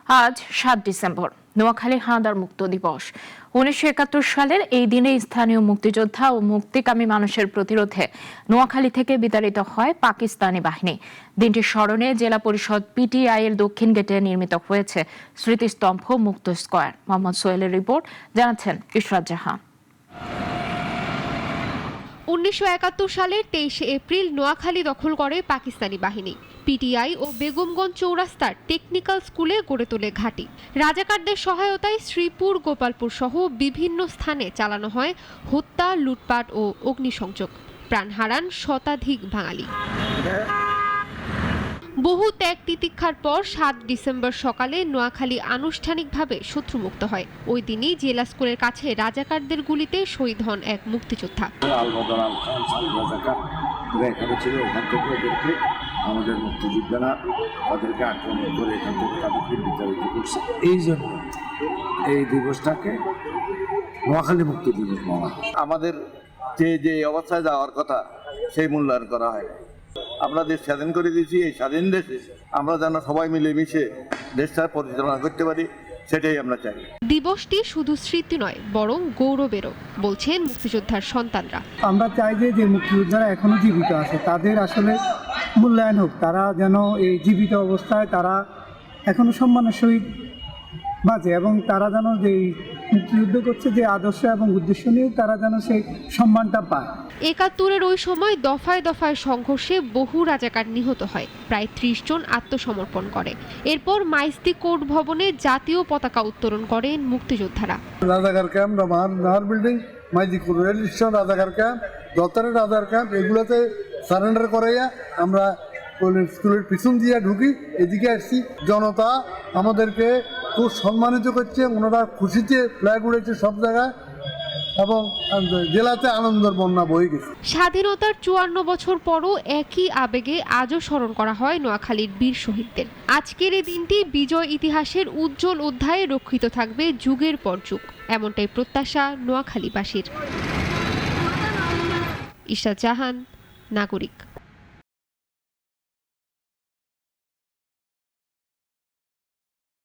আজ ৭ ডিসেম্বর নোয়াখালী হাঁদার মুক্ত দিবস। ১৯৭১ সালের এই দিনে স্থানীয় মুক্তিযোদ্ধা ও মুক্তিকামী মানুষের প্রতিরোধে নোয়াখালী থেকে বিতাড়িত হয় পাকিস্তানি বাহিনী। দিনটির স্মরণে জেলা পরিষদ পিটিআই এর দক্ষিণ গেটে নির্মিত হয়েছে স্মৃতিস্তম্ভ মুক্ত স্কয়ার। মোহাম্মদ সোহেলের রিপোর্ট, জানাচ্ছেন ইশরাত জাহান। ১৯৭১ সালের ২৩ এপ্রিল নোয়াখালী দখল করে পাকিস্তানি বাহিনী। পিটিআই ও বেগমগঞ্জ চৌরাস্তার টেকনিক্যাল স্কুলে গড়ে তোলে ঘাঁটি। রাজাকারদের সহায়তায় শ্রীপুর, গোপালপুর সহ বিভিন্ন স্থানে চালানো হয় হত্যা, লুটপাট ও অগ্নিসংযোগ। প্রাণ হারান শতাধিক বাঙালি। বহু ত্যাগ তিতিক্ষার পর ৭ ডিসেম্বর সকালে নোয়াখালী আনুষ্ঠানিকভাবে শত্রুমুক্ত হয়। ওই দিনই জেলা স্কুলের কাছে রাজাকারদের গুলিতে শহীদ হন এক মুক্তিযোদ্ধা। আমাদের মুক্তিযোদ্ধারা তাদেরকে আক্রমণ করে এখান থেকে তাদেরকে বিতাড়িত করছে। এই জন্য এই দিবসটাকে নোয়াখালী মুক্তি দিবস বলা। আমাদের যে অবস্থায় যাওয়ার কথা সেই মূল্যায়ন করা হয়। আমরা দেশ স্বাধীন করে দিয়েছি, এই স্বাধীন দেশে আমরা যেন সবাই মিলেমিশে দেশটা পরিচালনা করতে পারি, সেটাই আমরা চাই। দিবসটি শুধু স্মৃতি নয়, বরং গৌরবেরও, বলছেন মুক্তিযোদ্ধার সন্তানরা। আমরা চাই যে মুক্তিযোদ্ধারা এখনো জীবিত আছে তাদের আসলে মূল্যায়ন হোক, তারা যেন এই জীবিত অবস্থায় তারা এখনো সম্মানের সহিত বাঁচে এবং তারা যেন যে মুক্তিযুদ্ধ করছে যে আদর্শ এবং উদ্দেশ্য নিয়ে তারা যেন সেই সম্মানটা পায়। ৭১-এর ওই সময় দফায় দফায় সংঘর্ষে বহু রাজাকার নিহত হয়, প্রায় ৩০ জন আত্মসমর্পণ করে। এরপর মাইজদি কোর্ট ভবনে জাতীয় পতাকা উত্তোলন করেন মুক্তিযোদ্ধারা। রাজাকার camp, Nahar building, Maijdee court, rail station, রাজাকার ক্যাম্প, দত্তরের রাজাকার ক্যাম্প, এগুলোতে সারেন্ডার করাইয়া আমরা স্কুলের পিছন দিয়ে ঢুকি, এদিকে আসছি। জনতা আমাদেরকে খুব সম্মানিত করছে, ওনারা খুশিতে ফ্ল্যাগ উড়েছে সব জায়গায় এবং জেলাতে আনন্দের বন্যা বয়ে গেছে। স্বাধীনতার ৫৪ বছর পরও একই আবেগে আজও স্মরণ করা হয় নোয়াখালীর বীর শহীদদের। আজকের এই দিনটি বিজয় ইতিহাসের উজ্জ্বল অধ্যায়ে রক্ষিত থাকবে যুগের পর যুগ, এমনটাই প্রত্যাশা নোয়াখালীবাসীর। ইশরাত জাহান, নাগরিক।